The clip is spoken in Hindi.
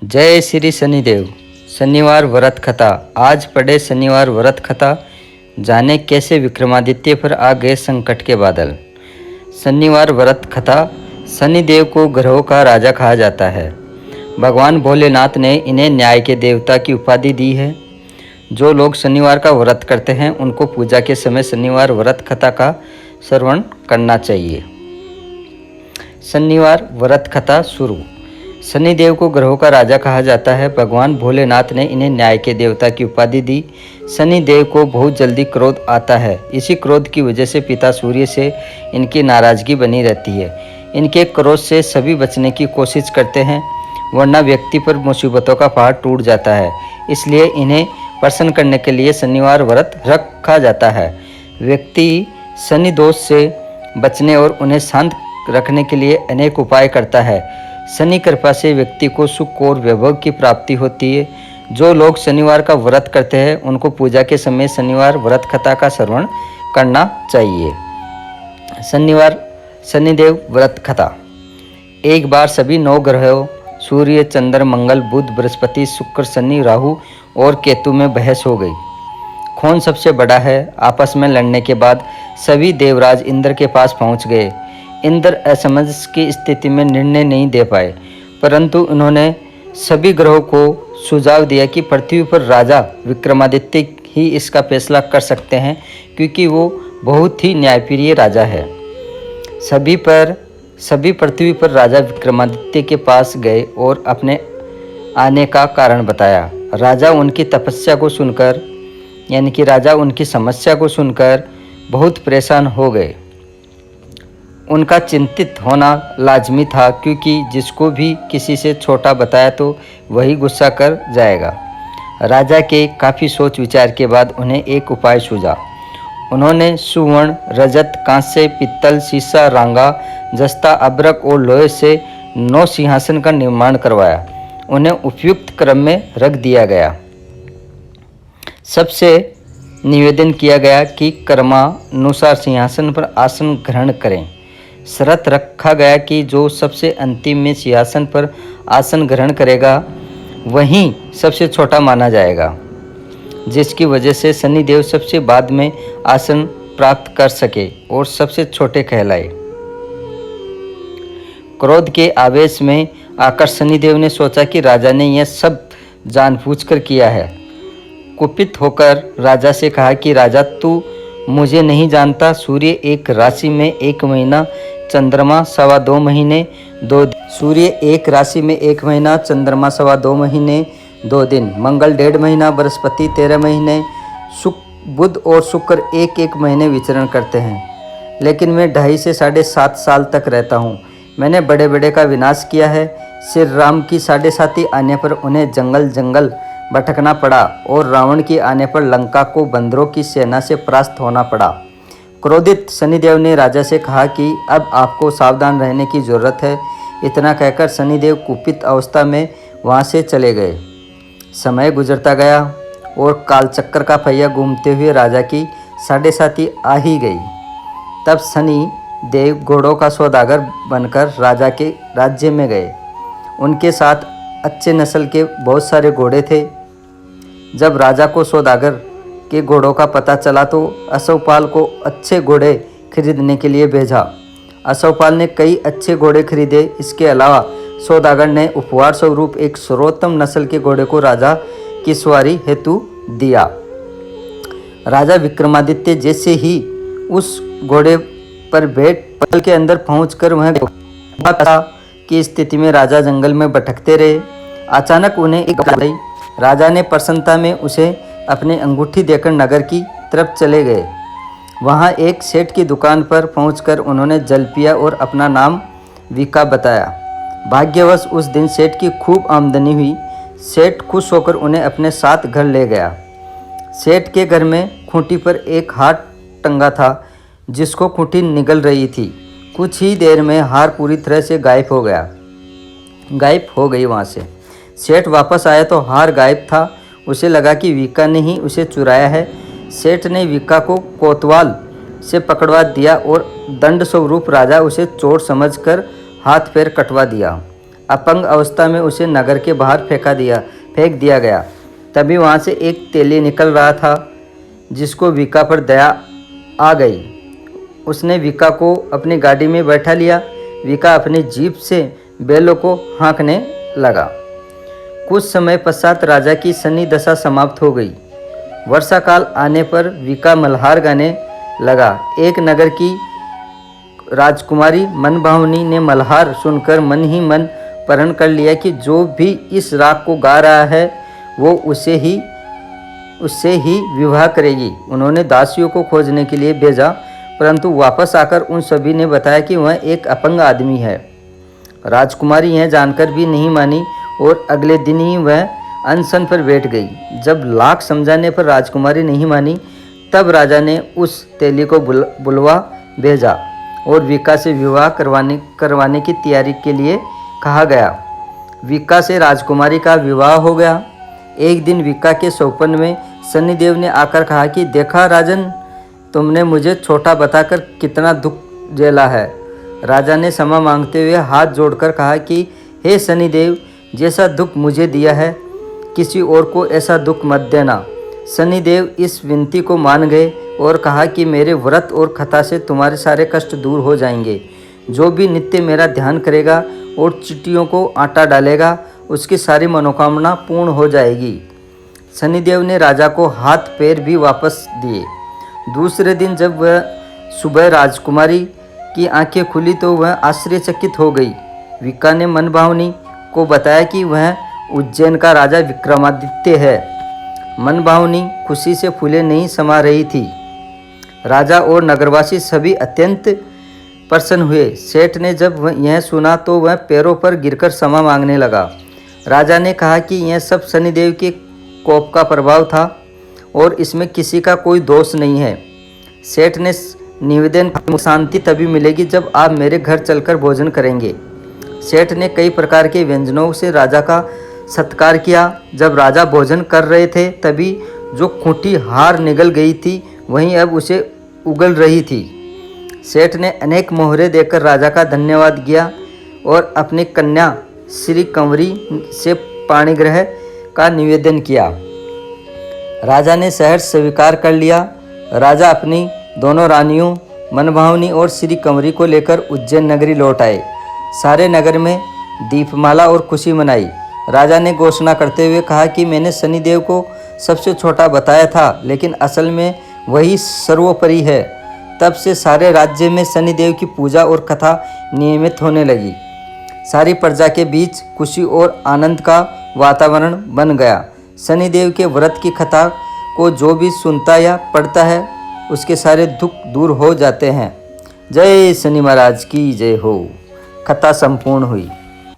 जय श्री शनिदेव। शनिवार व्रत कथा। आज पढ़े शनिवार व्रत कथा। जाने कैसे विक्रमादित्य पर आ गए संकट के बादल। शनिवार व्रत कथा। शनिदेव को ग्रहों का राजा कहा जाता है। भगवान भोलेनाथ ने इन्हें न्याय के देवता की उपाधि दी है। जो लोग शनिवार का व्रत करते हैं उनको पूजा के समय शनिवार व्रत कथा का श्रवण करना चाहिए। शनिवार व्रत कथा शुरू। शनिदेव को ग्रहों का राजा कहा जाता है। भगवान भोलेनाथ ने इन्हें न्याय के देवता की उपाधि दी। शनिदेव को बहुत जल्दी क्रोध आता है। इसी क्रोध की वजह से पिता सूर्य से इनकी नाराजगी बनी रहती है। इनके क्रोध से सभी बचने की कोशिश करते हैं, वरना व्यक्ति पर मुसीबतों का पहाड़ टूट जाता है। इसलिए इन्हें प्रसन्न करने के लिए शनिवार व्रत रखा जाता है। व्यक्ति शनि दोष से बचने और उन्हें शांत रखने के लिए अनेक उपाय करता है। शनि कृपा से व्यक्ति को सुख और वैभव की प्राप्ति होती है। जो लोग शनिवार का व्रत करते हैं उनको पूजा के समय शनिवार व्रत कथा का श्रवण करना चाहिए। शनिवार शनिदेव व्रत कथा। एक बार सभी 9 ग्रहों सूर्य, चंद्र, मंगल, बुध, बृहस्पति, शुक्र, शनि, राहु और केतु में बहस हो गई। कौन सबसे बड़ा है? आपस में लड़ने के बाद सभी देवराज इंद्र के पास पहुंच गए। इंद्र असमंजस की स्थिति में निर्णय नहीं दे पाए, परंतु उन्होंने सभी ग्रहों को सुझाव दिया कि पृथ्वी पर राजा विक्रमादित्य ही इसका फैसला कर सकते हैं, क्योंकि वो बहुत ही न्यायप्रिय राजा है। सभी पृथ्वी पर राजा विक्रमादित्य के पास गए और अपने आने का कारण बताया। राजा उनकी तपस्या को सुनकर यानी कि राजा उनकी समस्या को सुनकर बहुत परेशान हो गए। उनका चिंतित होना लाजमी था, क्योंकि जिसको भी किसी से छोटा बताया तो वही गुस्सा कर जाएगा। राजा के काफ़ी सोच विचार के बाद उन्हें एक उपाय सूझा। उन्होंने सुवर्ण, रजत, कांस्य, पित्तल, शीशा, रांगा, जस्ता, अब्रक और लोहे से 9 सिंहासन का निर्माण करवाया। उन्हें उपयुक्त क्रम में रख दिया गया। सबसे निवेदन किया गया कि क्रमानुसार सिंहासन पर आसन ग्रहण करें। शर्त रखा गया कि जो सबसे अंतिम में सिंहासन पर आसन ग्रहण करेगा वहीं सबसे छोटा माना जाएगा, जिसकी वजह से शनिदेव सबसे बाद में आसन प्राप्त कर सके और सबसे छोटे कहलाए। क्रोध के आवेश में आकर शनिदेव ने सोचा कि राजा ने यह सब जानबूझकर किया है। कुपित होकर राजा से कहा कि राजा, तू मुझे नहीं जानता। सूर्य एक राशि में 1 महीना, चंद्रमा 2.25 महीने 2 दिन। सूर्य एक राशि में 1 महीना, चंद्रमा 2.25 महीने 2 दिन, मंगल 1.5 महीना, बृहस्पति 13 महीने, बुध और शुक्र 1-1 महीने विचरण करते हैं। लेकिन मैं 2.5 से 7.5 साल तक रहता हूँ। मैंने बड़े बड़े का विनाश किया है। श्री राम की 7.5 आने पर उन्हें जंगल जंगल भटकना पड़ा और रावण की आने पर लंका को बंदरों की सेना से परास्त होना पड़ा। क्रोधित शनिदेव ने राजा से कहा कि अब आपको सावधान रहने की जरूरत है। इतना कहकर शनिदेव कुपित अवस्था में वहां से चले गए। समय गुजरता गया और कालचक्र का पहिया घूमते हुए राजा की 7.5 आ ही गई। तब शनि देव घोड़ों का सौदागर बनकर राजा के राज्य में गए। उनके साथ अच्छे नस्ल के बहुत सारे घोड़े थे। जब राजा को सौदागर के घोड़ों का पता चला तो अश्वपाल को अच्छे घोड़े खरीदने के लिए भेजा। अश्वपाल ने कई अच्छे घोड़े खरीदे। इसके अलावा सौदागर ने उपहार स्वरूप एक सर्वोत्तम नस्ल के घोड़े को राजा की सवारी हेतु दिया। राजा विक्रमादित्य जैसे ही उस घोड़े पर बैठ पल के अंदर पहुंचकर वह की स्थिति में राजा जंगल में भटकते रहे। अचानक उन्हें एक आई। राजा ने प्रसन्नता में उसे अपनी अंगूठी देकर नगर की तरफ चले गए। वहां एक सेठ की दुकान पर पहुंचकर उन्होंने जल पिया और अपना नाम विका बताया। भाग्यवश उस दिन सेठ की खूब आमदनी हुई। सेठ खुश होकर उन्हें अपने साथ घर ले गया। सेठ के घर में खूंटी पर एक हार टंगा था, जिसको खूंटी निगल रही थी। कुछ ही देर में हार पूरी तरह से गायब हो गई। वहाँ से सेठ वापस आया तो हार गायब था। उसे लगा कि विका ने ही उसे चुराया है। सेठ ने विका को कोतवाल से पकड़वा दिया और दंड स्वरूप राजा उसे चोर समझकर हाथ पैर कटवा दिया। अपंग अवस्था में उसे नगर के बाहर फेंक दिया गया। तभी वहाँ से एक तेली निकल रहा था जिसको विका पर दया आ गई। उसने विका को अपनी गाड़ी में बैठा लिया। विका अपनी जीप से बैलों को हाँकने लगा। कुछ समय पश्चात राजा की शनि दशा समाप्त हो गई। वर्षा काल आने पर विका मल्हार गाने लगा। एक नगर की राजकुमारी मनभावनी ने मल्हार सुनकर मन ही मन प्रण कर लिया कि जो भी इस राग को गा रहा है वो उससे ही विवाह करेगी। उन्होंने दासियों को खोजने के लिए भेजा, परंतु वापस आकर उन सभी ने बताया कि वह एक अपंग आदमी है। राजकुमारी यह जानकर भी नहीं मानी और अगले दिन ही वह अनशन पर बैठ गई। जब लाख समझाने पर राजकुमारी नहीं मानी, तब राजा ने उस तेली को बुलवा भेजा और विका से विवाह करवाने की तैयारी के लिए कहा गया। विका से राजकुमारी का विवाह हो गया। एक दिन विका के स्वप्न में शनिदेव ने आकर कहा कि देखा राजन, तुमने मुझे छोटा बताकर कितना दुख झेला है। राजा ने क्षमा मांगते हुए हाथ जोड़कर कहा कि हे शनिदेव, जैसा दुख मुझे दिया है किसी और को ऐसा दुख मत देना। शनिदेव इस विनती को मान गए और कहा कि मेरे व्रत और कथा से तुम्हारे सारे कष्ट दूर हो जाएंगे। जो भी नित्य मेरा ध्यान करेगा और चींटियों को आटा डालेगा, उसकी सारी मनोकामना पूर्ण हो जाएगी। शनिदेव ने राजा को हाथ पैर भी वापस दिए। दूसरे दिन जब वह सुबह राजकुमारी की आंखें खुली तो वह आश्चर्यचकित हो गई। विका ने मनभावनी को बताया कि वह उज्जैन का राजा विक्रमादित्य है। मनभावनी खुशी से फूले नहीं समा रही थी। राजा और नगरवासी सभी अत्यंत प्रसन्न हुए। सेठ ने जब यह सुना तो वह पैरों पर गिरकर क्षमा मांगने लगा। राजा ने कहा कि यह सब शनिदेव के कोप का प्रभाव था और इसमें किसी का कोई दोष नहीं है। सेठ ने निवेदन की शांति तभी मिलेगी जब आप मेरे घर चलकर भोजन करेंगे। सेठ ने कई प्रकार के व्यंजनों से राजा का सत्कार किया। जब राजा भोजन कर रहे थे तभी जो खूंटी हार निगल गई थी वहीं अब उसे उगल रही थी। सेठ ने अनेक मोहरे देकर राजा का धन्यवाद किया और अपनी कन्या श्री कंवरी से पाणिग्रह का निवेदन किया। राजा ने शहर स्वीकार कर लिया। राजा अपनी दोनों रानियों मनभावनी और श्री कंवरी को लेकर उज्जैन नगरी लौट आए। सारे नगर में दीपमाला और खुशी मनाई। राजा ने घोषणा करते हुए कहा कि मैंने शनिदेव को सबसे छोटा बताया था, लेकिन असल में वही सर्वोपरि है। तब से सारे राज्य में शनिदेव की पूजा और कथा नियमित होने लगी। सारी प्रजा के बीच खुशी और आनंद का वातावरण बन गया। शनिदेव के व्रत की कथा को जो भी सुनता या पढ़ता है उसके सारे दुख दूर हो जाते हैं। जय शनि महाराज की जय हो। कथा संपूर्ण हुई।